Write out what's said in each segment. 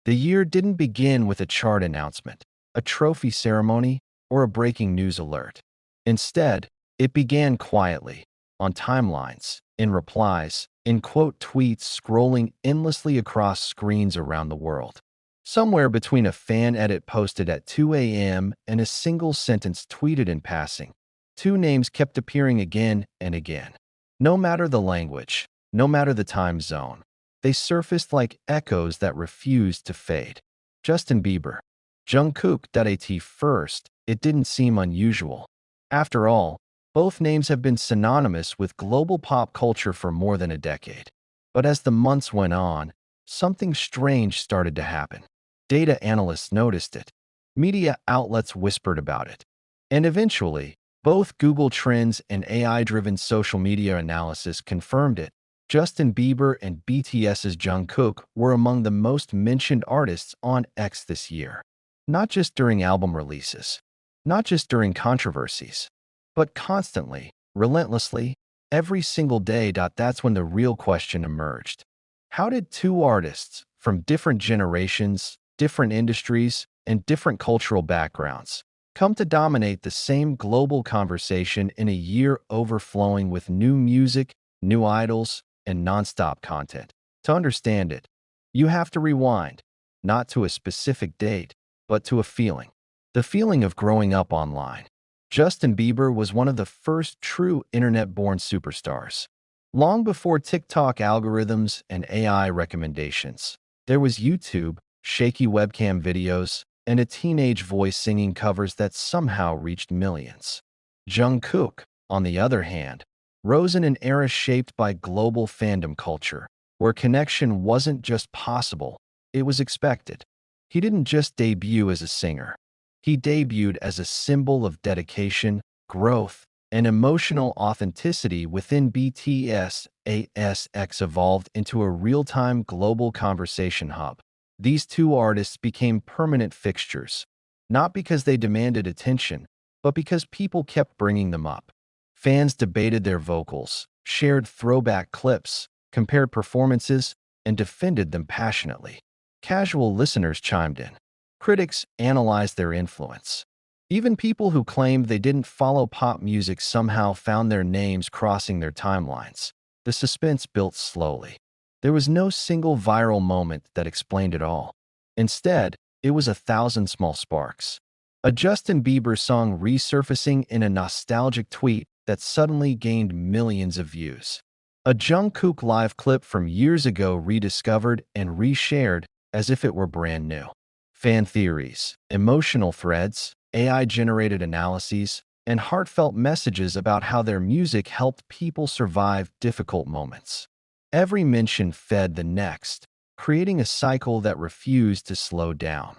The year didn't begin with a chart announcement, a trophy ceremony, or a breaking news alert. Instead, it began quietly, on timelines, in replies, in quote tweets scrolling endlessly across screens around the world. Somewhere between a fan edit posted at 2 a.m. and a single sentence tweeted in passing, two names kept appearing again and again. No matter the language, no matter the time zone, they surfaced like echoes that refused to fade. Justin Bieber, Jungkook. At first, it didn't seem unusual. After all, both names have been synonymous with global pop culture for more than a decade. But as the months went on, something strange started to happen. Data analysts noticed it. Media outlets whispered about it. And eventually, both Google Trends and AI-driven social media analysis confirmed it. Justin Bieber and BTS's Jungkook were among the most mentioned artists on X this year. Not just during album releases, not just during controversies, but constantly, relentlessly, every single day. That's when the real question emerged. How did two artists from different generations, different industries, and different cultural backgrounds come to dominate the same global conversation in a year overflowing with new music, new idols, and nonstop content? To understand it, you have to rewind, not to a specific date, but to a feeling. The feeling of growing up online. Justin Bieber was one of the first true internet-born superstars. Long before TikTok algorithms and AI recommendations, there was YouTube, shaky webcam videos, and a teenage voice singing covers that somehow reached millions. Jungkook, on the other hand, rose in an era shaped by global fandom culture, where connection wasn't just possible, it was expected. He didn't just debut as a singer. He debuted as a symbol of dedication, growth, and emotional authenticity within BTS. ASX evolved into a real-time global conversation hub. These two artists became permanent fixtures, not because they demanded attention, but because people kept bringing them up. Fans debated their vocals, shared throwback clips, compared performances, and defended them passionately. Casual listeners chimed in. Critics analyzed their influence. Even people who claimed they didn't follow pop music somehow found their names crossing their timelines. The suspense built slowly. There was no single viral moment that explained it all. Instead, it was 1,000 small sparks. A Justin Bieber song resurfacing in a nostalgic tweet that suddenly gained millions of views. A Jungkook live clip from years ago rediscovered and reshared as if it were brand new. Fan theories, emotional threads, AI-generated analyses, and heartfelt messages about how their music helped people survive difficult moments. Every mention fed the next, creating a cycle that refused to slow down.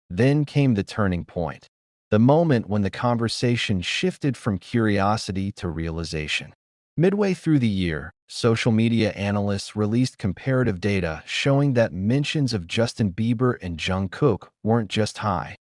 Then came the turning point, the moment when the conversation shifted from curiosity to realization. Midway through the year, social media analysts released comparative data showing that mentions of Justin Bieber and Jungkook weren't just high,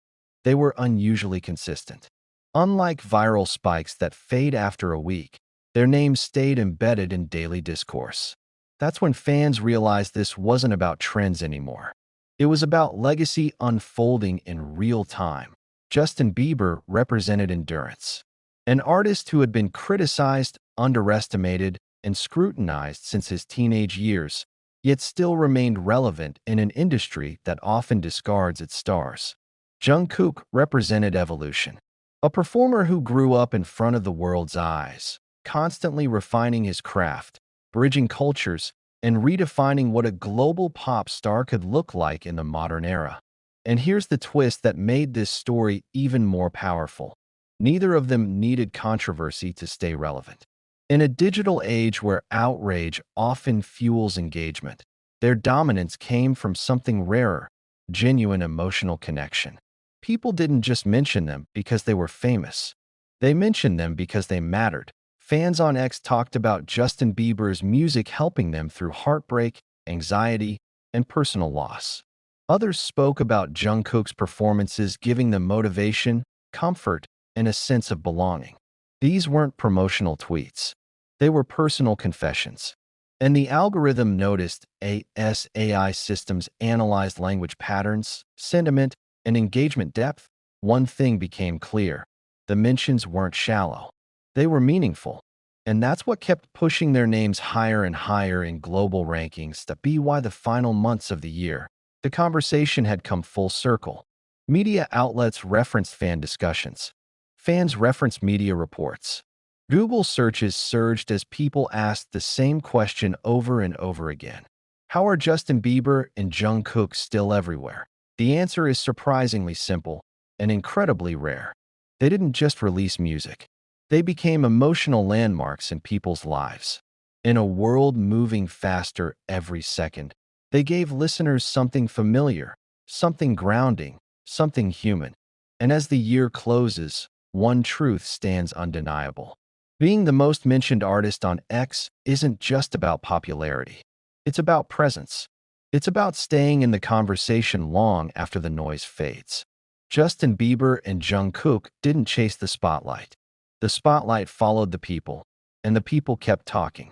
they were unusually consistent. Unlike viral spikes that fade after a week, their names stayed embedded in daily discourse. That's when fans realized this wasn't about trends anymore. It was about legacy unfolding in real time. Justin Bieber represented endurance. An artist who had been criticized, underestimated, and scrutinized since his teenage years, yet still remained relevant in an industry that often discards its stars. Jungkook represented evolution. A performer who grew up in front of the world's eyes, constantly refining his craft, bridging cultures, and redefining what a global pop star could look like in the modern era. And here's the twist that made this story even more powerful. Neither of them needed controversy to stay relevant. In a digital age where outrage often fuels engagement, their dominance came from something rarer, genuine emotional connection. People didn't just mention them because they were famous. They mentioned them because they mattered. Fans on X talked about Justin Bieber's music helping them through heartbreak, anxiety, and personal loss. Others spoke about Jungkook's performances giving them motivation, comfort, and a sense of belonging. These weren't promotional tweets. They were personal confessions. And the algorithm noticed as AI systems analyzed language patterns, sentiment, and engagement depth. One thing became clear. The mentions weren't shallow. They were meaningful. And that's what kept pushing their names higher and higher in global rankings. To be why the final months of the year, the conversation had come full circle. Media outlets referenced fan discussions. Fans referenced media reports. Google searches surged as people asked the same question over and over again. How are Justin Bieber and Jungkook still everywhere? The answer is surprisingly simple and incredibly rare. They didn't just release music. They became emotional landmarks in people's lives. In a world moving faster every second, they gave listeners something familiar, something grounding, something human. And as the year closes, one truth stands undeniable. Being the most mentioned artist on X isn't just about popularity. It's about presence. It's about staying in the conversation long after the noise fades. Justin Bieber and Jungkook didn't chase the spotlight. The spotlight followed the people, and the people kept talking.